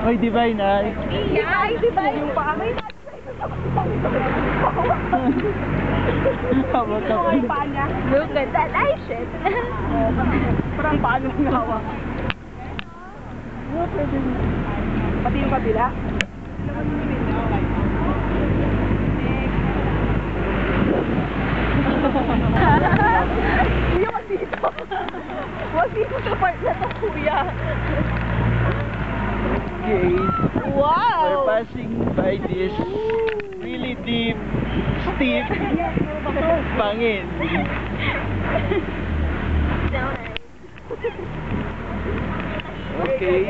Oy, Divine ah. Ay, Divine. Yung pangay na. Hawak ka pa. Yung paa niya. Look at that. Ay, shit. Parang paa niya ang hawak. Pati yung kabila. Hindi ako dito. Huwag dito sa part na to, kuya. Okay. Wow. We're passing by this really deep, steep bangin. Okay.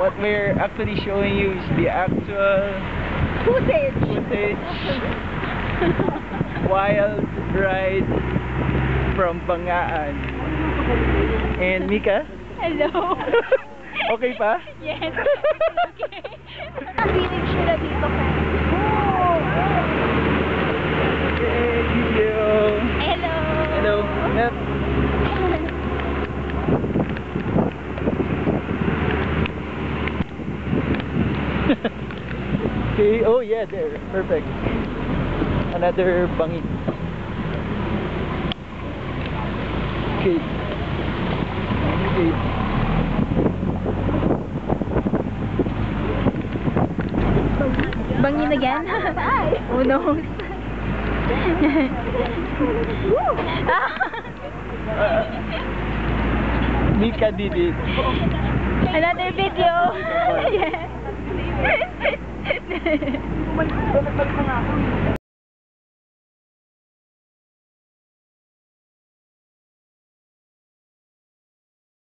What we're actually showing you is the actual footage. Wild ride from Bangaan. And Mika? Hello. Okay pa? Yes. Okay. Ang feeling siya na dito ka. Okay, video. Hello. Hello. Yep. Okay, oh yeah, there. Perfect. Another bangin. Okay. Okay. Bangin again? Who knows? Mika did it. Another video. Yes. Balik na nga ako.